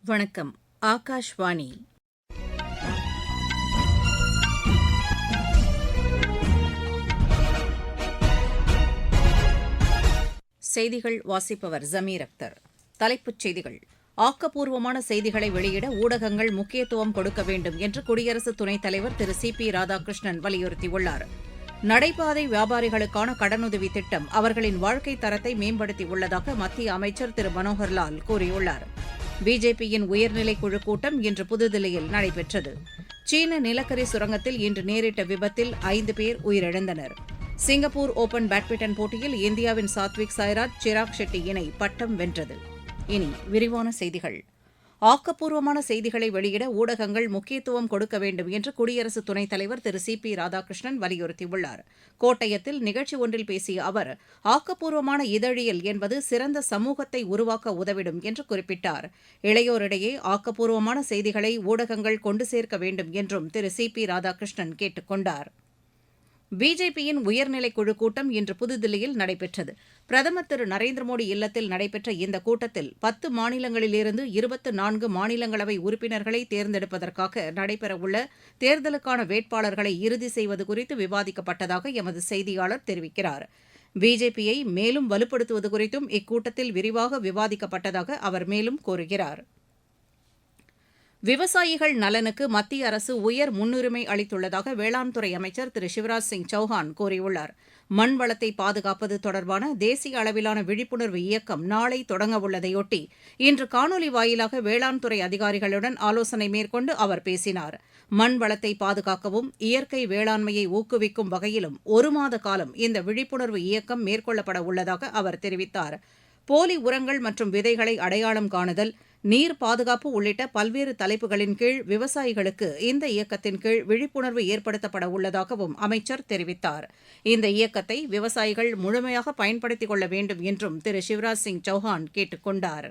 வணக்கம். ஆகாஷ்வாணி. செய்திகள் வாசிப்பவர் ஜமீர் அக்தர். தலைப்புச் செய்திகள். ஆக்கப்பூர்வமான செய்திகளை வெளியிட ஊடகங்கள் முக்கியத்துவம் கொடுக்க வேண்டும் என்று குடியரசு துணைத் தலைவர் திரு சி பி ராதாகிருஷ்ணன் வலியுறுத்தியுள்ளார். நடைபாதை வியாபாரிகளுக்கான கடனுதவி திட்டம் அவர்களின் வாழ்க்கைத் தரத்தை மேம்படுத்தியுள்ளதாக மத்திய அமைச்சர் திரு மனோகர்லால் கூறியுள்ளார். பிஜேபியின் உயர்நிலைக் குழுக் கூட்டம் இன்று புதுதில்லியில் நடைபெற்றது. சீன நிலக்கரி சுரங்கத்தில் இன்று நேரிட்ட விபத்தில் 5 பேர் உயிரிழந்தனர். சிங்கப்பூர் ஓபன் பேட்மிண்டன் போட்டியில் இந்தியாவின் சாத்விக் சாய்ராஜ் சிராக் ஷெட்டி இணை பட்டம் வென்றது. இனி விரிவான செய்திகள். ஆக்கப்பூர்வமான செய்திகளை வெளியிட ஊடகங்கள் முக்கியத்துவம் கொடுக்க வேண்டும் என்று குடியரசு துணைத் தலைவர் திரு சி பி ராதாகிருஷ்ணன் வலியுறுத்தியுள்ளார். கோட்டயத்தில் நிகழ்ச்சி ஒன்றில் பேசிய அவர், ஆக்கப்பூர்வமான இதழியல் என்பது சிறந்த சமூகத்தை உருவாக்க உதவிடும் என்று குறிப்பிட்டார். இளையோரிடையே ஆக்கப்பூர்வமான செய்திகளை ஊடகங்கள் கொண்டு சேர்க்க வேண்டும் என்றும் திரு சி பி ராதாகிருஷ்ணன் கேட்டுக் கொண்டார். பிஜேபியின் உயர்நிலைக் குழுக் கூட்டம் இன்று புதுதில்லியில் நடைபெற்றது. பிரதமர் திரு நரேந்திர மோடி இல்லத்தில் நடைபெற்ற இந்த கூட்டத்தில் 10 மாநிலங்களிலிருந்து 24 மாநிலங்களவை உறுப்பினர்களை தேர்ந்தெடுப்பதற்காக நடைபெறவுள்ள தேர்தலுக்கான வேட்பாளர்களை இறுதி செய்வது குறித்து விவாதிக்கப்பட்டதாக எமது செய்தியாளர் தெரிவிக்கிறார். பிஜேபியை மேலும் வலுப்படுத்துவது குறித்தும் இக்கூட்டத்தில் விரிவாக விவாதிக்கப்பட்டதாக அவர் மேலும் கூறுகிறார். விவசாயிகள் நலனுக்கு மத்திய அரசு உயர் முன்னுரிமை அளித்துள்ளதாக வேளாண்துறை அமைச்சர் திரு சிவராஜ் சிங் சௌஹான் கூறியுள்ளார். மண் வளத்தை பாதுகாப்பது தொடர்பான தேசிய அளவிலான விழிப்புணர்வு இயக்கம் நாளை தொடங்கவுள்ளதையொட்டி இன்று காணொலி வாயிலாக வேளாண்துறை அதிகாரிகளுடன் ஆலோசனை மேற்கொண்டு அவர் பேசினார். மண் வளத்தை பாதுகாக்கவும் இயற்கை வேளாண்மையை ஊக்குவிக்கும் வகையிலும் 1 மாத காலம் இந்த விழிப்புணர்வு இயக்கம் மேற்கொள்ளப்பட உள்ளதாக அவர் தெரிவித்தார். போலி உரங்கள் மற்றும் விதைகளை அடையாளம் காணுதல், நீர் பாதுகாப்பு உள்ளிட்ட பல்வேறு தலைப்புகளின் கீழ் விவசாயிகளுக்கு இந்த இயக்கத்தின் கீழ் விழிப்புணர்வு ஏற்படுத்தப்பட உள்ளதாகவும் அமைச்சர் தெரிவித்தார். இந்த இயக்கத்தை விவசாயிகள் முழுமையாக பயன்படுத்திக் கொள்ள வேண்டும் என்றும் திரு சிவராஜ் சிங் சௌஹான் கேட்டுக் கொண்டார்.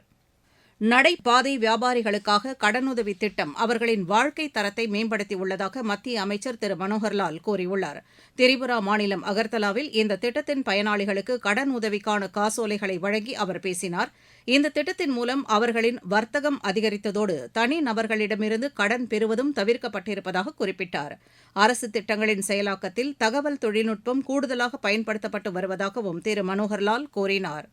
நடைபாதை வியாபாரிகளுக்காக கடனுதவி திட்டம் அவர்களின் வாழ்க்கைத் தரத்தை மேம்படுத்தியுள்ளதாக மத்திய அமைச்சர் திரு மனோகர்லால் கூறியுள்ளார். திரிபுரா மாநிலம் அகர்தலாவில் இந்த திட்டத்தின் பயனாளிகளுக்கு கடன் உதவிக்கான காசோலைகளை வழங்கி அவர் பேசினார். இந்த திட்டத்தின் மூலம் அவர்களின் வர்த்தகம் அதிகரித்ததோடு தனிநபர்களிடமிருந்து கடன் பெறுவதும் தவிர்க்கப்பட்டிருப்பதாக குறிப்பிட்டார். அரசு திட்டங்களின் செயலாக்கத்தில் தகவல் தொழில்நுட்பம் கூடுதலாக பயன்படுத்தப்பட்டு வருவதாகவும் திரு மனோகர்லால் கூறினார்.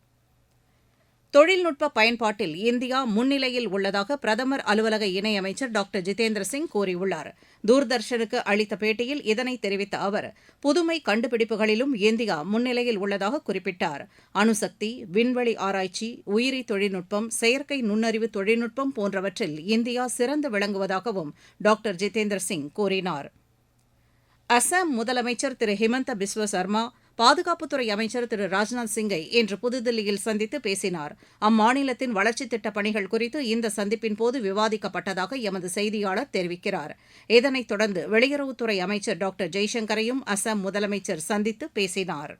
தொழில்நுட்ப பயன்பாட்டில் இந்தியா முன்னிலையில் உள்ளதாக பிரதமர் அலுவலக இணையமைச்சர் டாக்டர் ஜிதேந்திர சிங் கூறியுள்ளார். தூர்தர்ஷனுக்கு அளித்த பேட்டியில் இதனை தெரிவித்த அவர், புதுமை கண்டுபிடிப்புகளிலும் இந்தியா முன்னிலையில் உள்ளதாக குறிப்பிட்டார். அணுசக்தி, விண்வெளி ஆராய்ச்சி, உயிரி தொழில்நுட்பம், செயற்கை நுண்ணறிவு தொழில்நுட்பம் போன்றவற்றில் இந்தியா சிறந்து விளங்குவதாகவும் டாக்டர் ஜிதேந்திர சிங் கூறினார். அசாம் முதலமைச்சர் திரு ஹிமந்த பிஸ்வ சர்மா பாதுகாப்புத்துறை அமைச்சர் திரு ராஜ்நாத் சிங்கை இன்று புதுதில்லியில் சந்தித்து பேசினார். அம்மாநிலத்தின் வளர்ச்சித் திட்டப் பணிகள் குறித்து இந்த சந்திப்பின்போது விவாதிக்கப்பட்டதாக எமது செய்தியாளர் தெரிவிக்கிறார். இதனைத் தொடர்ந்து வெளியுறவுத்துறை அமைச்சர் டாக்டர் ஜெய்சங்கரையும் அசாம் முதலமைச்சர் சந்தித்து பேசினார்.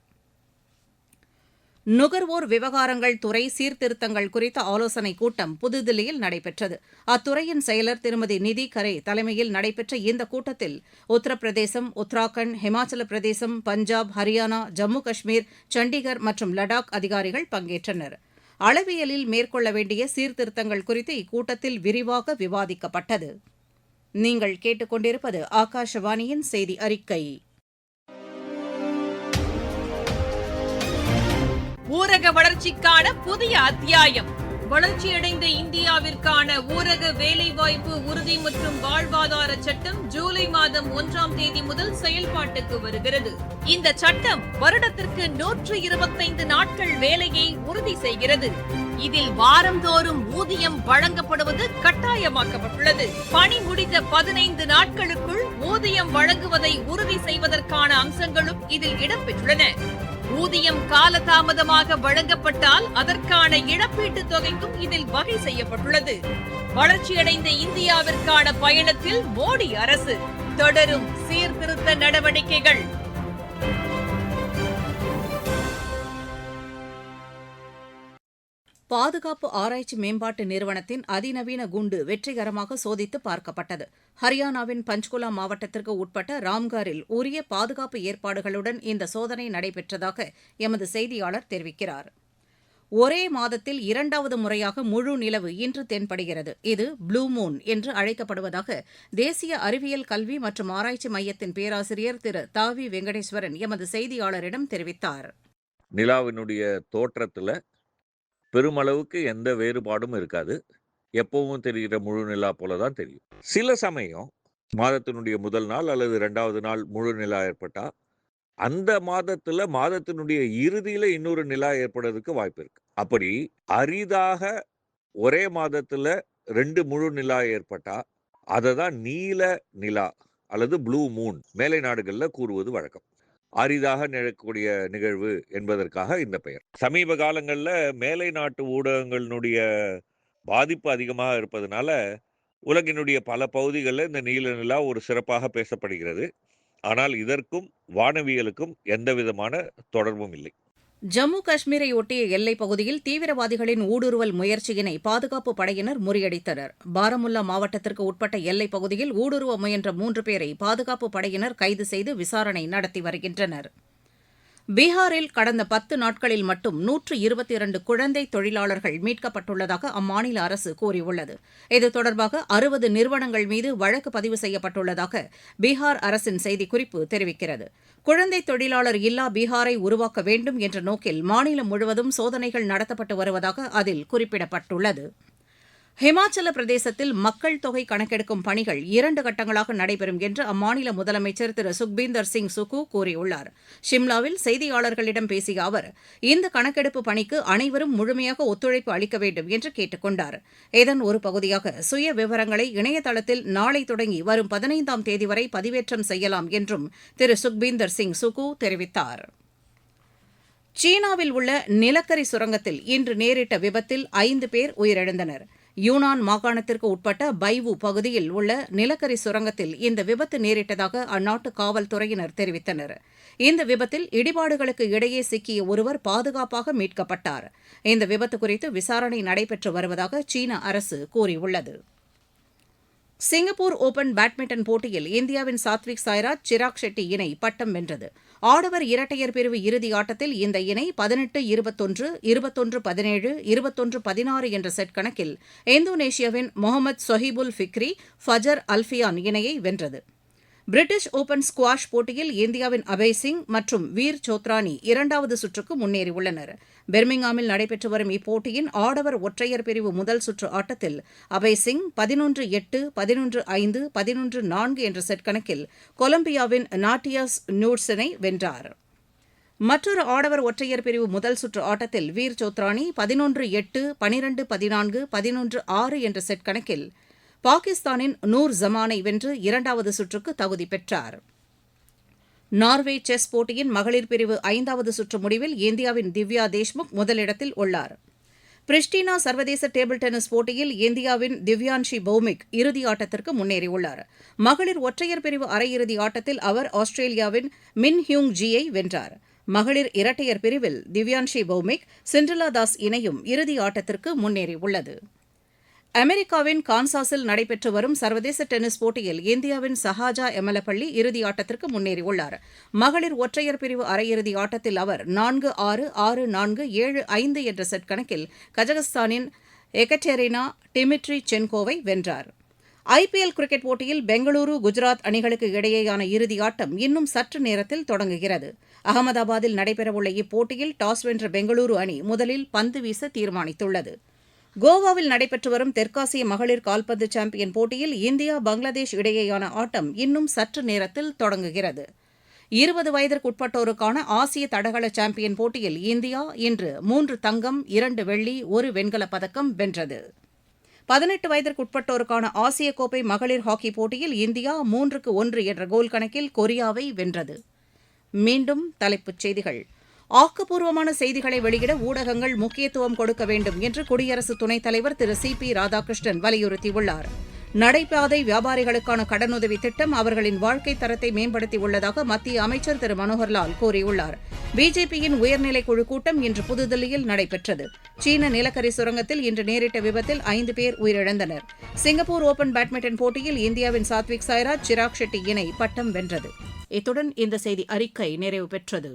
நுகர்வோர் விவகாரங்கள் துறை சீர்திருத்தங்கள் குறித்த ஆலோசனைக் கூட்டம் புதுதில்லியில் நடைபெற்றது. அத்துறையின் செயலர் திருமதி நிதி கரே தலைமையில் நடைபெற்ற இந்த கூட்டத்தில் உத்தரப்பிரதேசம், உத்தராகண்ட், ஹிமாச்சல பிரதேசம், பஞ்சாப், ஹரியானா, ஜம்மு காஷ்மீர், சண்டிகர் மற்றும் லடாக் அதிகாரிகள் பங்கேற்றனர். அளவியலில் மேற்கொள்ள வேண்டிய சீர்திருத்தங்கள் குறித்து இக்கூட்டத்தில் விரிவாக விவாதிக்கப்பட்டது. நீங்கள் கேட்டுக்கொண்டிருப்பது ஆகாஷவாணியின் செய்தி அறிக்கை. ஊரக வளர்ச்சிக்கான புதிய அத்தியாயம். வளர்ச்சியடைந்த இந்தியாவிற்கான ஊரக வேலைவாய்ப்பு உறுதி மற்றும் வாழ்வாதார சட்டம் ஜூலை மாதம் 1ஆம் தேதி முதல் செயல்பாட்டுக்கு வருகிறது. இந்த சட்டம் வருடத்திற்கு 125 நாட்கள் வேலையை உறுதி செய்கிறது. இதில் வாரந்தோறும் ஊதியம் வழங்கப்படுவது கட்டாயமாக்கப்பட்டுள்ளது. பணி முடிந்த 15 நாட்களுக்குள் ஊதியம் வழங்குவதை உறுதி செய்வதற்கான அம்சங்களும் இதில் இடம்பெற்றுள்ளன. ஊதியம் காலதாமதமாக வழங்கப்பட்டால் அதற்கான இழப்பீட்டுத் தொகைக்கும் இதில் வகை செய்யப்பட்டுள்ளது. வளர்ச்சியடைந்த இந்தியாவிற்கான பயணத்தில் மோடி அரசு தொடரும் சீர்திருத்த நடவடிக்கைகள். பாதுகாப்பு ஆராய்ச்சி மேம்பாட்டு நிறுவனத்தின் அதிநவீன குண்டு வெற்றிகரமாக சோதித்து பார்க்கப்பட்டது. ஹரியானாவின் பஞ்ச்குலா மாவட்டத்திற்கு உட்பட்ட ராம்காரில் உரிய பாதுகாப்பு ஏற்பாடுகளுடன் இந்த சோதனை நடைபெற்றதாக எமது செய்தியாளர் தெரிவிக்கிறார். ஒரே மாதத்தில் இரண்டாவது முறையாக முழு நிலவு இன்று தென்படுகிறது. இது ப்ளூ மூன் என்று அழைக்கப்படுவதாக தேசிய அறிவியல் கல்வி மற்றும் ஆராய்ச்சி மையத்தின் பேராசிரியர் திரு தாவி வெங்கடேஸ்வரன் எமது செய்தியாளரிடம் தெரிவித்தார். நிலாவினுடைய தோற்றத்துல பெருமளவுக்கு எந்த வேறுபாடும் இருக்காது. எப்பவும் தெரிகிற முழு நிலா போல தான் தெரியும். சில சமயம் மாதத்தினுடைய முதல் நாள் அல்லது 2வது நாள் முழு நிலா ஏற்பட்டா, அந்த மாதத்தினுடைய இறுதியில இன்னொரு நிலா ஏற்படுறதுக்கு வாய்ப்பு இருக்கு. அப்படி அரிதாக ஒரே மாதத்துல 2 முழு நிலா ஏற்பட்டா, அததான் நீல நிலா அல்லது ப்ளூ மூன் மேலை நாடுகள்ல கூறுவது வழக்கம். அரிதாக நிகழக்கூடிய நிகழ்வு என்பதற்காக இந்த பெயர். சமீப காலங்கள்ல மேலை நாட்டு ஊடகங்களினுடைய பாதிப்பு அதிகமாக இருப்பதனால உலகினுடைய பல பகுதிகளில் இந்த நீல நிலா ஒரு சிறப்பாக பேசப்படுகிறது. ஆனால் இதற்கும் வானவியலுக்கும் எந்த விதமான தொடர்பும் இல்லை. ஜம்மு காஷ்மீரை ஒட்டிய எல்லைப் பகுதியில் தீவிரவாதிகளின் ஊடுருவல் முயற்சியினை பாதுகாப்புப் படையினர் முறியடித்தனர். பாரமுல்லா மாவட்டத்திற்கு உட்பட்ட எல்லைப் பகுதியில் ஊடுருவ முயன்ற 3 பேரை பாதுகாப்புப் படையினர் கைது செய்து விசாரணை நடத்தி வருகின்றனர். பீகாரில் கடந்த 10 நாட்களில் மட்டும் 122 குழந்தை தொழிலாளர்கள் மீட்கப்பட்டுள்ளதாக அம்மாநில அரசு கூறியுள்ளது. இது தொடர்பாக 60 நிறுவனங்கள் மீது வழக்கு பதிவு செய்யப்பட்டுள்ளதாக பீகார் அரசின் செய்திக்குறிப்பு தெரிவிக்கிறது. குழந்தை தொழிலாளர் இல்லா பீகாரை உருவாக்க வேண்டும் என்ற நோக்கில் மாநிலம் முழுவதும் சோதனைகள் நடத்தப்பட்டு வருவதாக அதில் குறிப்பிடப்பட்டுள்ளது. ஹிமாச்சல பிரதேசத்தில் மக்கள் தொகை கணக்கெடுக்கும் பணிகள் 2 கட்டங்களாக நடைபெறும் என்று அம்மாநில முதலமைச்சர் திரு சுக்பீந்தர் சிங் சுக்கு கூறியுள்ளார். ஷிம்லாவில் செய்தியாளர்களிடம் பேசிய அவர், இந்த கணக்கெடுப்பு பணிக்கு அனைவரும் முழுமையாக ஒத்துழைப்பு அளிக்க வேண்டும் என்று கேட்டுக் கொண்டார். இதன் ஒரு பகுதியாக சுய விவரங்களை இணையதளத்தில் நாளை தொடங்கி வரும் 15ஆம் தேதி வரை பதிவேற்றம் செய்யலாம் என்றும் திரு சுக்பீந்தர் சிங் சுக்கு தெரிவித்தார். சீனாவில் உள்ள நிலக்கரி சுரங்கத்தில் இன்று நேரிட்ட விபத்தில் 5 பேர் உயிரிழந்தனர். யூனான் மாகாணத்திற்கு உட்பட்ட பைவு பகுதியில் உள்ள நிலக்கரி சுரங்கத்தில் இந்த விபத்து நேரிட்டதாக அந்நாட்டு காவல்துறையினர் தெரிவித்தனர். இந்த விபத்தில் இடிபாடுகளுக்கு இடையே சிக்கிய ஒருவர் பாதுகாப்பாக மீட்கப்பட்டார். இந்த விபத்து குறித்து விசாரணை நடைபெற்று வருவதாக சீன அரசு கூறியுள்ளது. சிங்கப்பூர் ஓபன் பேட்மிண்டன் போட்டியில் இந்தியாவின் சாத்விக் சாய்ராஜ் சிராக் ஷெட்டி இணை பட்டம் வென்றது. ஆடவர் இரட்டையர் பிரிவு இறுதி ஆட்டத்தில் இந்த இணை 18-21, 21-17, 21-16 என்ற செட் கணக்கில் இந்தோனேஷியாவின் முகமது சொஹிபுல் ஃபிக்ரி, ஃபஜர் அல்ஃபியான் இணையை வென்றது. பிரிட்டிஷ் ஓபன் ஸ்குவாஷ் போட்டியில் இந்தியாவின் அபய் சிங் மற்றும் வீர் சோத்ரானி 2வது சுற்றுக்கு முன்னேறியுள்ளனர். பெர்மிங்ஹாமில் நடைபெற்று வரும் இப்போட்டியின் ஆடவர் ஒற்றையர் பிரிவு முதல் சுற்று ஆட்டத்தில் அபய் சிங் 11-8, 11-5, 11-4 என்ற செட் கணக்கில் கொலம்பியாவின் நாட்டியாஸ் நியூட்ஸனை வென்றார். மற்றொரு ஆடவர் ஒற்றையர் பிரிவு முதல் சுற்று ஆட்டத்தில் வீர் சோத்ரானி 11-8, 12-14, 11-6 என்ற செட் கணக்கில் பாகிஸ்தானின் நூர் ஜமானை வென்று 2வது சுற்றுக்கு தகுதி பெற்றார். நார்வே செஸ் போட்டியின் மகளிர் பிரிவு 5வது சுற்று முடிவில் இந்தியாவின் திவ்யா தேஷ்முக் முதலிடத்தில் உள்ளார். பிரிஸ்டினா சர்வதேச டேபிள் டென்னிஸ் போட்டியில் இந்தியாவின் திவ்யான்ஷி பௌமிக் இறுதி ஆட்டத்திற்கு முன்னேறியுள்ளார். மகளிர் ஒற்றையர் பிரிவு அரையிறுதி ஆட்டத்தில் அவர் ஆஸ்திரேலியாவின் மின் ஹியூங் ஜியை வென்றார். மகளிர் இரட்டையர் பிரிவில் திவ்யான்ஷி பௌமிக், சிண்ட்ரெலா தாஸ் இணையும் இறுதி ஆட்டத்திற்கு முன்னேறியுள்ளது. அமெரிக்காவின் கான்சாஸில் நடைபெற்று வரும் சர்வதேச டென்னிஸ் போட்டியில் இந்தியாவின் சஹாஜா எமலப்பள்ளி இறுதி ஆட்டத்திற்கு முன்னேறியுள்ளார். மகளிர் ஒற்றையர் பிரிவு அரையிறுதி ஆட்டத்தில் அவர் 4-6, 6-4, 7-5 என்ற செட் கணக்கில் கஜகஸ்தானின் எகட்டெரினா டிமிட்ரிசென்கோவை வென்றார். ஐபிஎல் கிரிக்கெட் போட்டியில் பெங்களூரு, குஜராத் அணிகளுக்கு இடையேயான இறுதி ஆட்டம் இன்னும் சற்று நேரத்தில் தொடங்குகிறது. அகமதாபாத்தில் நடைபெறவுள்ள இப்போட்டியில் டாஸ் வென்ற பெங்களூரு அணி முதலில் பந்து வீச தீர்மானித்துள்ளது. கோவாவில் நடைபெற்று வரும் தெற்காசிய மகளிர் கால்பந்து சாம்பியன் போட்டியில் இந்தியா, பங்களாதேஷ் இடையேயான ஆட்டம் இன்னும் சற்று நேரத்தில் தொடங்குகிறது. 20 வயதிற்குட்பட்டோருக்கான ஆசிய தடகள சாம்பியன் போட்டியில் இந்தியா இன்று 3 தங்கம், 2 வெள்ளி, 1 வெண்கலப் பதக்கம் வென்றது. 18 வயதிற்குட்பட்டோருக்கான ஆசிய கோப்பை மகளிர் ஹாக்கி போட்டியில் இந்தியா 3-1 என்ற கோல் கணக்கில் கொரியாவை வென்றது. மீண்டும் தலைப்புச் செய்திகள். ஆக்கப்பூர்வமான செய்திகளை வெளியிட ஊடகங்கள் முக்கியத்துவம் கொடுக்க வேண்டும் என்று குடியரசு துணைத் தலைவர் திரு சி.பி. ராதாகிருஷ்ணன் வலியுறுத்தியுள்ளார். நடைபாதை வியாபாரிகளுக்கான கடனுதவி திட்டம் அவர்களின் வாழ்க்கை தரத்தை மேம்படுத்தியுள்ளதாக மத்திய அமைச்சர் திரு மனோகர்லால் கூறியுள்ளார். பிஜேபியின் உயர்நிலைக் குழு கூட்டம் இன்று புதுதில்லியில் நடைபெற்றது. சீன நிலக்கரி சுரங்கத்தில் இன்று நேரிட்ட விபத்தில் 5 பேர் உயிரிழந்தனர். சிங்கப்பூர் ஓபன் பேட்மிண்டன் போட்டியில் இந்தியாவின் சாத்விக் சாய்ராஜ், சிராக் ஷெட்டி இணை பட்டம் வென்றது. இத்துடன் இந்த செய்தி அறிக்கை நிறைவு பெற்றது.